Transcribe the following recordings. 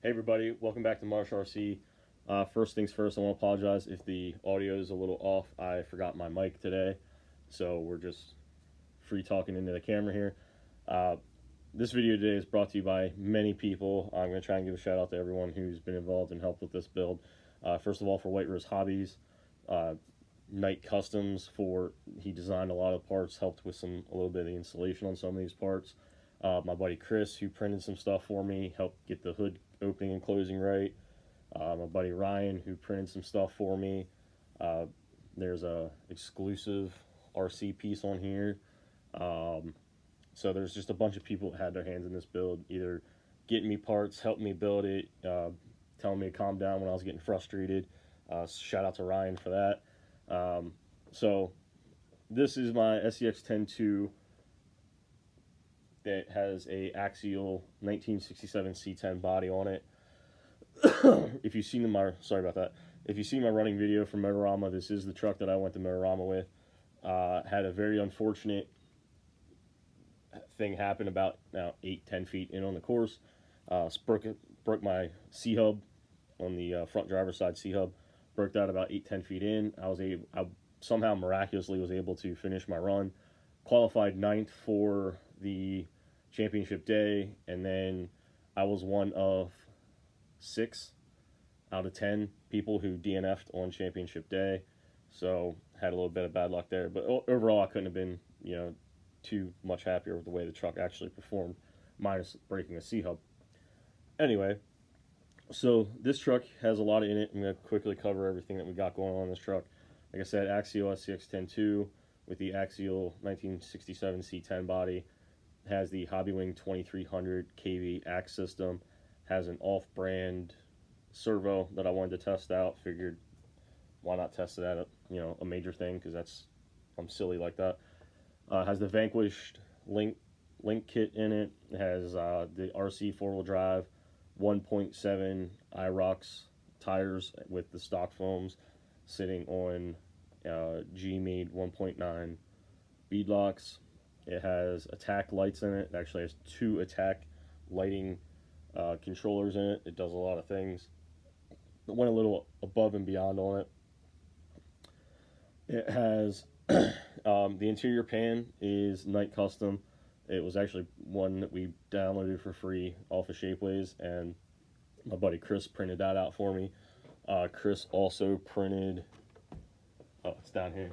Hey everybody, welcome back to Marsh RC. First things first, I want to apologize if the audio is a little off. I forgot my mic today, so we're just free talking into the camera here. This video today is brought to you by many people. I'm going to try and give a shout out to everyone who's been involved and helped with this build. First of all, for White Rose Hobbies, Knight Customs, he designed a lot of parts, helped with a little bit of the installation on some of these parts. My buddy Chris, who printed some stuff for me, helped get the hood opening and closing right. My buddy Ryan, who printed some stuff for me. There's a exclusive RC piece on here. So there's just a bunch of people that had their hands in this build, either getting me parts, helping me build it, telling me to calm down when I was getting frustrated. Shout out to Ryan for that. So this is my SCX10 that has a Axial 1967 C10 body on it. If you've seen if you've seen my running video from Motorama, this is the truck that I went to Motorama with. Had a very unfortunate thing happen about 8-10 feet in on the course. Broke my C-hub on the front driver's side C-hub. Broke that about 8-10 feet in. I somehow miraculously was able to finish my run. Qualified 9th for the championship day, and then I was one of 6 out of 10 people who DNF'd on championship day, so had a little bit of bad luck there. But overall, I couldn't have been too much happier with the way the truck actually performed, minus breaking a C-hub. Anyway, so this truck has a lot in it. I'm going to quickly cover everything that we got going on in this truck. Like I said, Axial SCX10 with the Axial 1967 C10 body. Has the Hobbywing 2300 kV axe system. Has an off-brand servo that I wanted to test out. Figured, why not test it at a major thing, because I'm silly like that. Has the Vanquished link kit in it. It has the RC 4-wheel drive 1.7 IROX tires with the stock foams, sitting on G-made 1.9 beadlocks. It has attack lights in it. It actually has 2 attack lighting controllers in it. It does a lot of things. It went a little above and beyond on it. It has the interior pan is Knight Custom. It was actually one that we downloaded for free off of Shapeways, and my buddy Chris printed that out for me. Chris also printed, it's down here.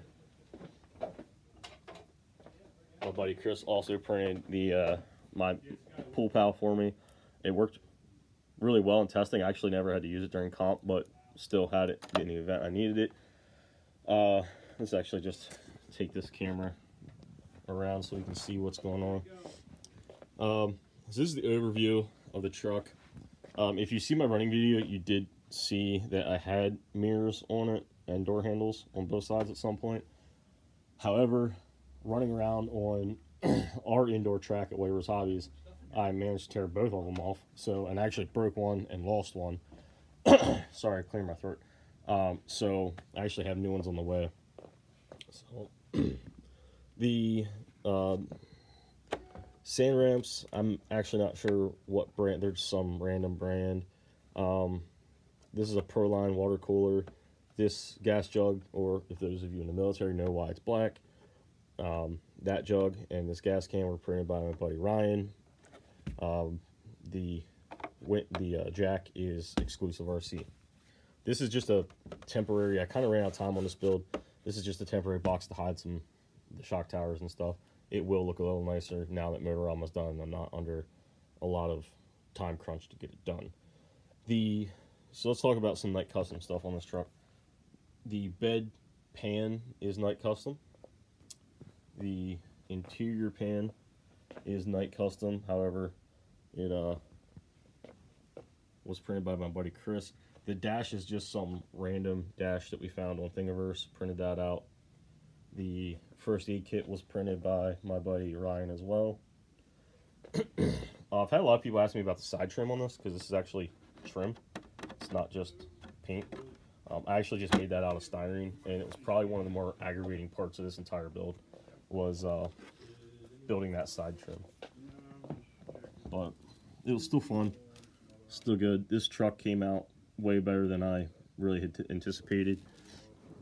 My buddy Chris also printed the my pool pal for me. It worked really well in testing. I actually never had to use it during comp, but still had it in the event I needed it. Let's actually just take this camera around so we can see what's going on. This is the overview of the truck. If you see my running video, you did see that I had mirrors on it and door handles on both sides at some point. However, running around on our indoor track at White Rose Hobbies, I managed to tear both of them off. And I actually broke one and lost one. Sorry, I cleared my throat. So I actually have new ones on the way. So the sand ramps, I'm actually not sure what brand. There's some random brand. This is a Proline water cooler. This gas jug, or if those of you in the military know why it's black, that jug and this gas can were printed by my buddy Ryan. The jack is exclusive RC. This is just a temporary, I kind of ran out of time on this build. This is just a temporary box to hide the shock towers and stuff. It will look a little nicer now that Motorama's done and I'm not under a lot of time crunch to get it done. So let's talk about some Knight Custom stuff on this truck. The bed pan is Knight Custom. The interior pan is Knight Custom. However, it was printed by my buddy Chris. The dash is just some random dash that we found on Thingiverse. Printed that out. The first aid kit was printed by my buddy Ryan as well. I've had a lot of people ask me about the side trim on this, because this is actually trim. It's not just paint. I actually just made that out of styrene, and it was probably one of the more aggravating parts of this entire build, was building that side trim. But it was still fun. Still good. This truck came out way better than I really had anticipated,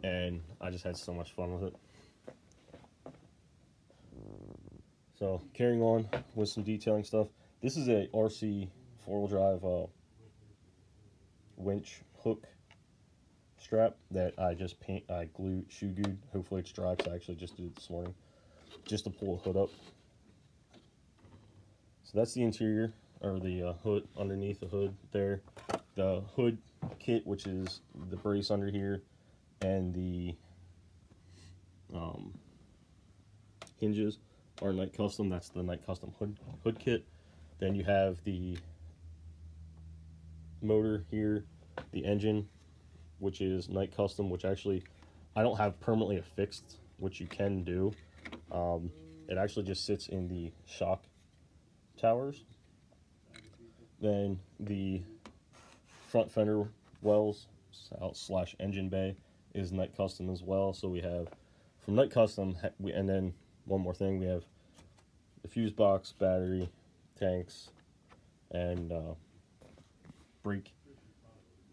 and I just had so much fun with it. So carrying on with some detailing stuff. This is a RC four-wheel drive winch hook strap that I just shoe glued. Hopefully it's dry because I actually just did it this morning, just to pull the hood up. So that's the interior, or the hood underneath the hood there. The hood kit, which is the brace under here, and the hinges are Night Custom. That's the Night Custom hood kit. Then you have the motor here, the engine, which is Night Custom, which actually I don't have permanently affixed, which you can do. It actually just sits in the shock towers. Then the front fender wells / engine bay is Night Custom as well. So we have from Night Custom, and then one more thing, we have the fuse box, battery, tanks, and brake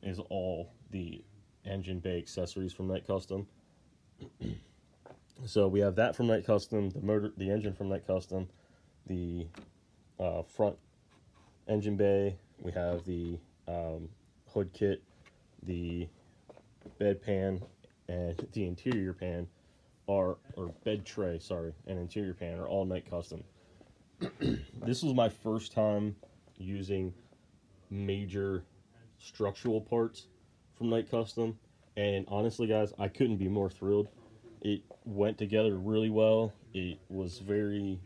is all the engine bay accessories from Night Custom. So we have that from Night Custom, the motor, the engine from Night Custom, the front engine bay. We have the hood kit, the bed pan, and the interior pan or bed tray, sorry, and interior pan are all Night Custom. This was my first time using major structural parts from Night Custom, and honestly guys, I couldn't be more thrilled. It went together really well. It was very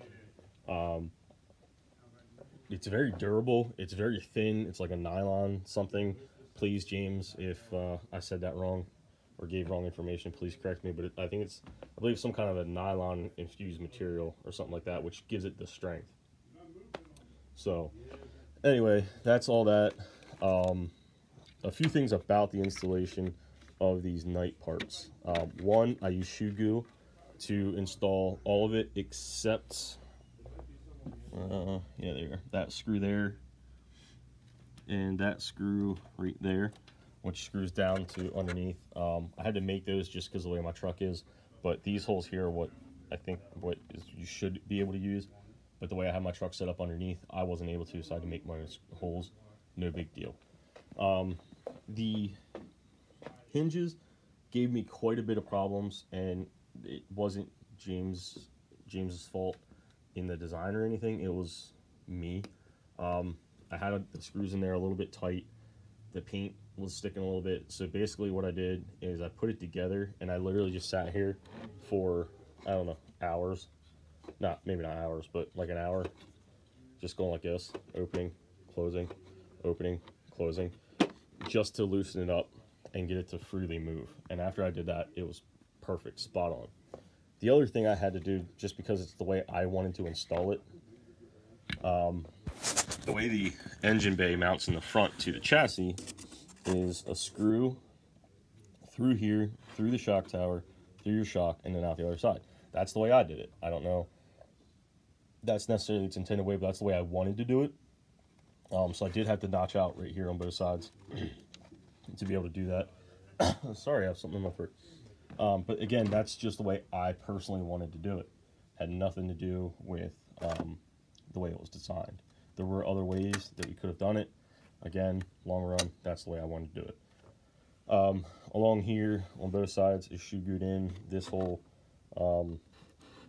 it's very durable. It's very thin. It's like a nylon something. Please, James, if I said that wrong or gave wrong information, please correct me. But I believe some kind of a nylon infused material or something like that, which gives it the strength. So anyway, that's all that. A few things about the installation of these Night parts. One, I use shoe glue to install all of it except yeah, there, that screw there and that screw right there, which screws down to underneath. I had to make those just because of the way my truck is, but these holes here are what I think you should be able to use. But the way I have my truck set up underneath, I wasn't able to, so I had to make my holes. No big deal. The hinges gave me quite a bit of problems, and it wasn't James's fault in the design or anything. It was me. I had the screws in there a little bit tight. The paint was sticking a little bit. So basically what I did is I put it together, and I literally just sat here for, I don't know, hours. Maybe not hours, but like an hour. Just going like this, opening, closing, opening, closing, just to loosen it up and get it to freely move. And after I did that, it was perfect, spot on. The other thing I had to do, just because it's the way I wanted to install it, the way the engine bay mounts in the front to the chassis is a screw through here, through the shock tower, through your shock, and then out the other side. That's the way I did it. I don't know that's necessarily its intended way, but that's the way I wanted to do it. So I did have to notch out right here on both sides to be able to do that. Sorry, I have something in my throat. But again, that's just the way I personally wanted to do it. Had nothing to do with the way it was designed. There were other ways that we could have done it. Again, long run, that's the way I wanted to do it. Along here on both sides is shoe glued in. This whole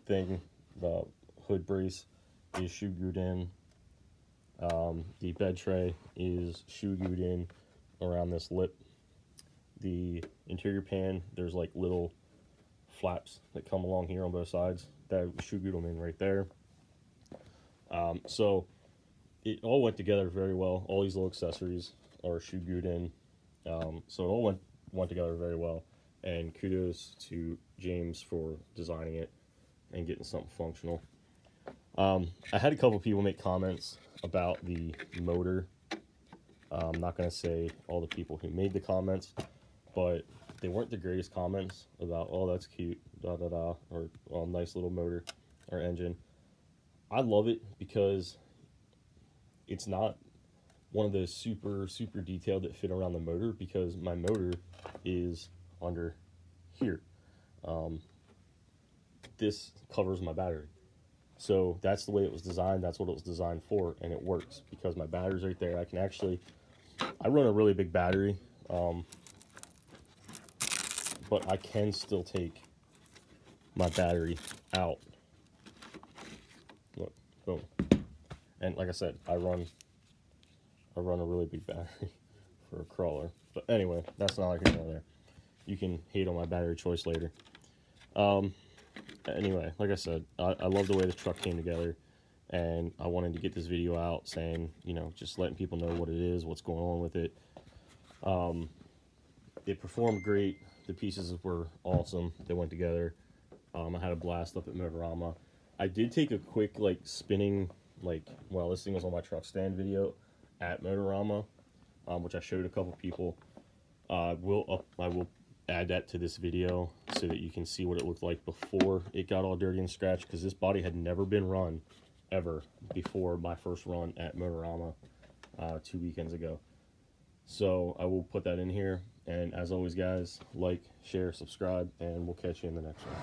thing, the hood brace, is shoe glued in. The bed tray is shoe glued in around this lip. The interior pan, there's like little flaps that come along here on both sides that shoe glued them in right there. So it all went together very well. All these little accessories are shoe glued in. So it all went together very well. And kudos to James for designing it and getting something functional. I had a couple people make comments about the motor. I'm not going to say all the people who made the comments, but they weren't the greatest comments about, oh, that's cute, da da da, or oh, nice little motor or engine. I love it because it's not one of those super detailed that fit around the motor, because my motor is under here. This covers my battery. So that's the way it was designed. That's what it was designed for, and it works because my battery's right there. I can actually, I run a really big battery, but I can still take my battery out. Look, boom. And like I said, I run a really big battery for a crawler. But anyway, that's not like here nor there. You can hate on my battery choice later. Anyway, like I said, I love the way this truck came together, and I wanted to get this video out saying, you know, just letting people know what it is, what's going on with it. It performed great. The pieces were awesome. They went together. I had a blast up at Motorama. I did take a quick, like, spinning, like, while this thing was on my truck stand video at Motorama, which I showed a couple people. I will add that to this video so that you can see what it looked like before it got all dirty and scratched, because this body had never been run ever before my first run at Motorama 2 weekends ago. So I will put that in here, and as always guys, like, share, subscribe, and we'll catch you in the next one.